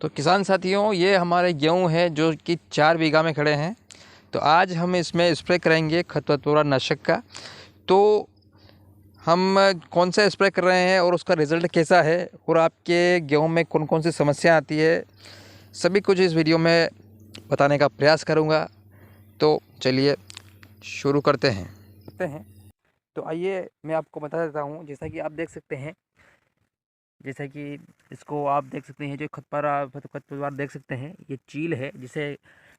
तो किसान साथियों, ये हमारे गेहूं है जो कि 4 बीघा में खड़े हैं। तो आज हम इसमें स्प्रे करेंगे खरपतवार नाशक का। तो हम कौन सा स्प्रे कर रहे हैं और उसका रिज़ल्ट कैसा है और आपके गेहूं में कौन कौन सी समस्या आती है, सभी कुछ इस वीडियो में बताने का प्रयास करूंगा। तो चलिए शुरू करते हैं। तो आइए मैं आपको बता देता हूं। जैसा कि आप देख सकते हैं, जैसा कि इसको आप देख सकते हैं, जो खरपतवार देख सकते हैं, ये चील है जिसे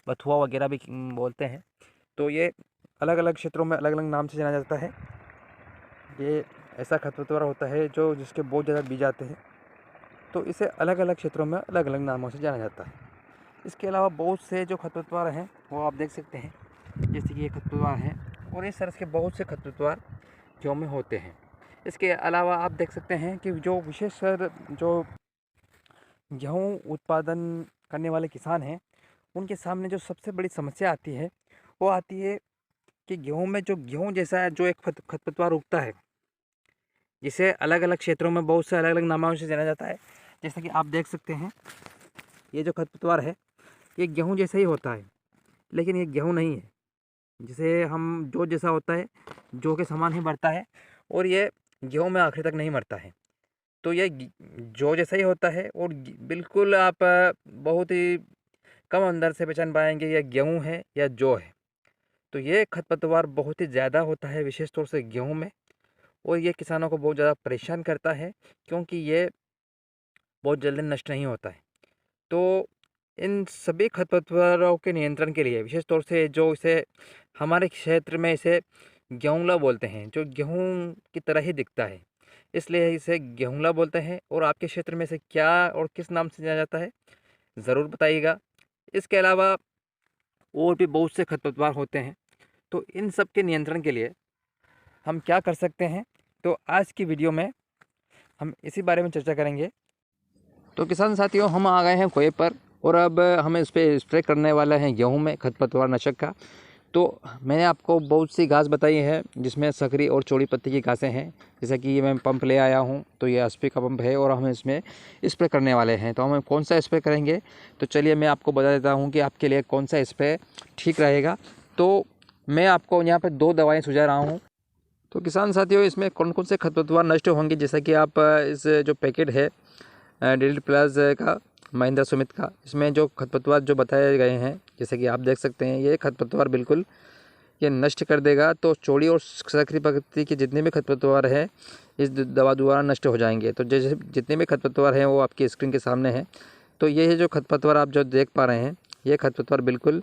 बथुआ वगैरह भी बोलते हैं। तो ये अलग अलग क्षेत्रों में अलग अलग नाम से जाना जाता है। ये ऐसा खरपतवार होता है जो जिसके बहुत ज़्यादा बीज आते हैं, तो इसे अलग अलग क्षेत्रों में अलग अलग नामों से जाना जाता है। इसके अलावा बहुत से जो खरपतवार हैं वो आप देख सकते हैं, जैसे कि ये खरपतवार हैं और इस तरह के बहुत से खरपतवार गेहूं में होते हैं। इसके अलावा आप देख सकते हैं कि जो विशेषकर जो गेहूँ उत्पादन करने वाले किसान हैं, उनके सामने जो सबसे बड़ी समस्या आती है वो आती है कि गेहूँ में जो गेहूँ जैसा है, जो एक खरपतवार उगता है, जिसे अलग अलग क्षेत्रों में बहुत से अलग अलग नामों से जाना जाता है। जैसा कि आप देख सकते हैं, ये जो खरपतवार है ये गेहूँ जैसा ही होता है, लेकिन ये गेहूँ नहीं है। जिसे हम जो जैसा होता है, जो के समान ही बढ़ता है और ये गेहूँ में आखिर तक नहीं मरता है। तो ये जो जैसा ही होता है और बिल्कुल आप बहुत ही कम अंदर से पहचान पाएंगे ये गेहूँ है या जौ है। तो ये खरपतवार बहुत ही ज़्यादा होता है, विशेष तौर से गेहूँ में, और ये किसानों को बहुत ज़्यादा परेशान करता है क्योंकि ये बहुत जल्दी नष्ट नहीं होता है। तो इन सभी खरपतवारों के नियंत्रण के लिए, विशेष तौर से जो इसे हमारे क्षेत्र में इसे गेहूँला बोलते हैं, जो गेहूँ की तरह ही दिखता है, इसलिए इसे गेहूँला बोलते हैं। और आपके क्षेत्र में इसे क्या और किस नाम से जाना जाता है, ज़रूर बताइएगा। इसके अलावा और भी बहुत से खरपतवार होते हैं, तो इन सब के नियंत्रण के लिए हम क्या कर सकते हैं, तो आज की वीडियो में हम इसी बारे में चर्चा करेंगे। तो किसान साथियों, हम आ गए हैं कुएं पर और अब हम इस पर स्प्रे करने वाले हैं गेहूं में खरपतवार नाशक का। तो मैंने आपको बहुत सी घास बताई है, जिसमें सकरी और चौड़ी पत्ती की घासें हैं। जैसा कि ये मैं पंप ले आया हूं, तो ये एचपी का पंप है और हम इसमें स्प्रे करने वाले हैं। तो हम कौन सा स्प्रे करेंगे, तो चलिए मैं आपको बता देता हूं कि आपके लिए कौन सा स्प्रे ठीक रहेगा। तो मैं आपको यहाँ पर 2 दवाएँ सुझा रहा हूँ। तो किसान साथियों, इसमें कौन कौन से खरपतवार नष्ट होंगे, जैसा कि आप इस जो पैकेट है डिलीट प्लस का, महिंद्रा सुमित का, इसमें जो खरपतवार जो बताए गए हैं, जैसे कि आप देख सकते हैं, ये खरपतवार बिल्कुल ये नष्ट कर देगा। तो चौड़ी और सकरी प्रकृति के जितने भी खरपतवार हैं इस दवा द्वारा नष्ट हो जाएंगे। तो जैसे जितने भी खरपतवार हैं वो आपकी स्क्रीन के सामने हैं। तो ये है जो खरपतवार आप जो देख पा रहे हैं, ये खरपतवार बिल्कुल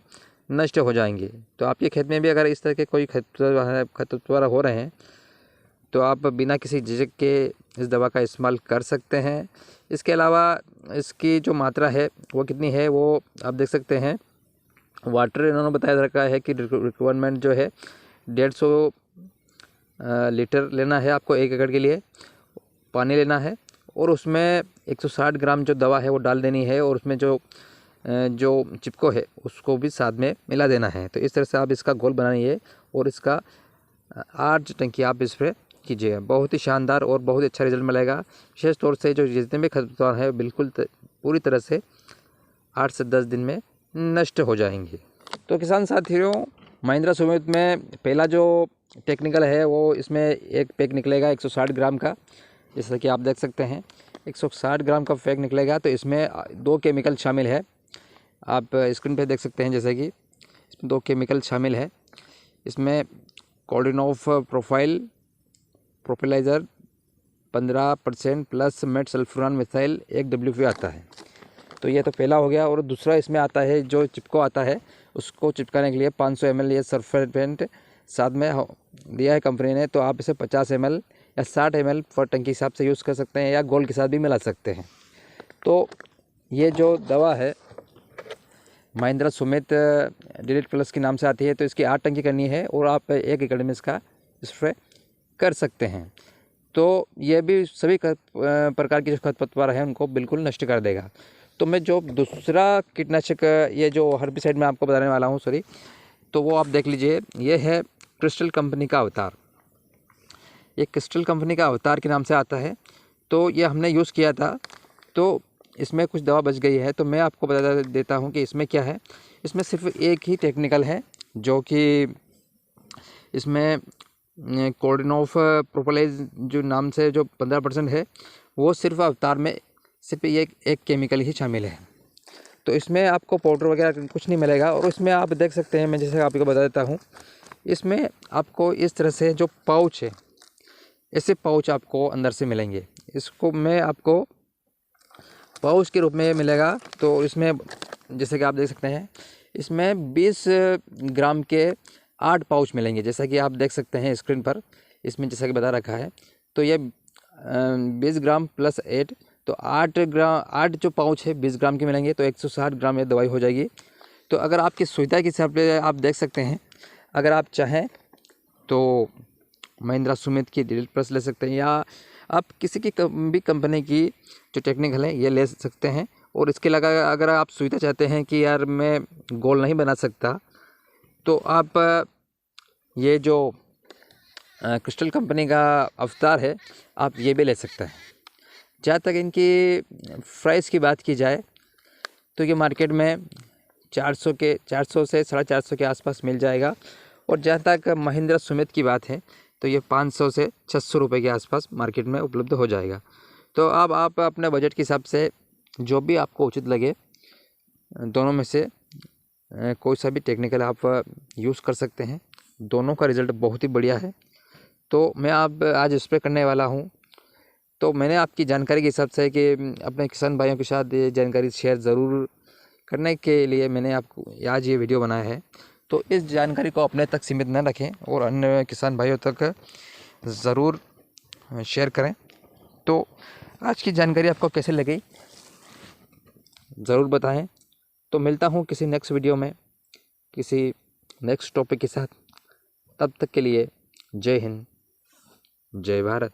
नष्ट हो जाएंगे। तो आपके खेत में भी अगर इस तरह के कोई खरपतवार हो रहे हैं, तो आप बिना किसी झिझक के इस दवा का इस्तेमाल कर सकते हैं। इसके अलावा इसकी जो मात्रा है वो कितनी है, वो आप देख सकते हैं। वाटर इन्होंने बताया रखा है कि रिक्वायरमेंट जो है 150 लीटर लेना है आपको 1 एकड़ के लिए, पानी लेना है, और उसमें 160 ग्राम जो दवा है वो डाल देनी है, और उसमें जो चिपको है उसको भी साथ में मिला देना है। तो इस तरह से आप इसका घोल बनाइए और इसका 8 टंकी आप स्प्रे कीजिएगा। बहुत ही शानदार और बहुत ही अच्छा रिजल्ट मिलेगा। विशेष तौर से जो जितने भी खरपतवार है बिल्कुल पूरी तरह से 8 से 10 दिन में नष्ट हो जाएंगे। तो किसान साथियों, महिंद्रा सुमित में पहला जो टेक्निकल है वो इसमें एक पैक निकलेगा 160 ग्राम का, जैसा कि आप देख सकते हैं 160 ग्राम का पैक निकलेगा। तो इसमें 2 केमिकल शामिल है, आप स्क्रीन पे देख सकते हैं, जैसे कि इसमें 2 केमिकल शामिल है। इसमें कोल्डिनोफ प्रोफाइल प्रोपेलाइजर 15% plus metsulfuron methyl 1 WP आता है। तो ये तो पहला हो गया। और दूसरा इसमें आता है जो चिपको आता है, उसको चिपकाने के लिए 500 ml ये सल्फेट साथ में दिया है कंपनी ने। तो आप इसे 50 ml या 60 ml पर टंकी हिसाब से यूज़ कर सकते हैं, या गोल के साथ भी मिला सकते हैं। तो ये जो दवा है महिंद्रा सुमित डिलीट प्लस के नाम से आती है, तो इसकी 8 टंकी करनी है और आप 1 एकड़ में इसका स्प्रे कर सकते हैं। तो ये भी सभी प्रकार की जो खरपतवार है उनको बिल्कुल नष्ट कर देगा। तो मैं जो दूसरा कीटनाशक ये जो हर्बिसाइड मैं आपको बताने वाला हूँ, तो वो आप देख लीजिए। ये है क्रिस्टल कंपनी का अवतार। ये क्रिस्टल कंपनी का अवतार के नाम से आता है। तो ये हमने यूज़ किया था। तो इसमें कुछ दवा बच गई है, तो मैं आपको बता देता हूँ कि इसमें क्या है। इसमें सिर्फ एक ही टेक्निकल है, जो कि इसमें कोर्डिनोफ प्रोपोलेज जो नाम से जो 15% है, वो सिर्फ अवतार में सिर्फ ये एक केमिकल ही शामिल है। तो इसमें आपको पाउडर वगैरह कुछ नहीं मिलेगा। और इसमें आप देख सकते हैं, मैं जैसे आपको बता देता हूँ, इसमें आपको इस तरह से जो पाउच है, ऐसे पाउच आपको अंदर से मिलेंगे। इसको मैं आपको पाउच के रूप में मिलेगा। तो इसमें जैसे कि आप देख सकते हैं, इसमें 20 ग्राम के 8 पाउच मिलेंगे, जैसा कि आप देख सकते हैं स्क्रीन पर। इसमें जैसा कि बता रखा है, तो ये 20 ग्राम प्लस 8, तो 8 जो पाउच है 20 ग्राम के मिलेंगे, तो 160 ग्राम ये दवाई हो जाएगी। तो अगर आपकी सुविधा के हिसाब से आप देख सकते हैं, अगर आप चाहें तो महिंद्रा सुमित की ड्रिल प्रेस ले सकते हैं, या आप किसी की भी कंपनी की जो टेक्निकल है ये ले सकते हैं। और इसके अलावा अगर आप सुविधा चाहते हैं कि यार मैं गोल नहीं बना सकता, तो आप ये जो क्रिस्टल कंपनी का अवतार है, आप ये भी ले सकते हैं। जहाँ तक इनकी प्राइस की बात की जाए, तो ये मार्केट में 400 से 450 के आसपास मिल जाएगा। और जहाँ तक महिंद्रा सुमित की बात है, तो ये 500 से 600 रुपये के आसपास मार्केट में उपलब्ध हो जाएगा। तो अब आप अपने बजट के हिसाब से जो भी आपको उचित लगे, दोनों में से कोई सा भी टेक्निकल आप यूज़ कर सकते हैं। दोनों का रिज़ल्ट बहुत ही बढ़िया है। तो मैं आज स्प्रे करने वाला हूँ। तो मैंने आपकी जानकारी के हिसाब से कि अपने किसान भाइयों के साथ ये जानकारी शेयर ज़रूर करने के लिए मैंने आपको आज ये वीडियो बनाया है। तो इस जानकारी को अपने तक सीमित न रखें और अन्य किसान भाइयों तक ज़रूर शेयर करें। तो आज की जानकारी आपको कैसे लगी ज़रूर बताएं। तो मिलता हूं किसी नेक्स्ट वीडियो में, किसी नेक्स्ट टॉपिक के साथ। तब तक के लिए जय हिंद, जय भारत।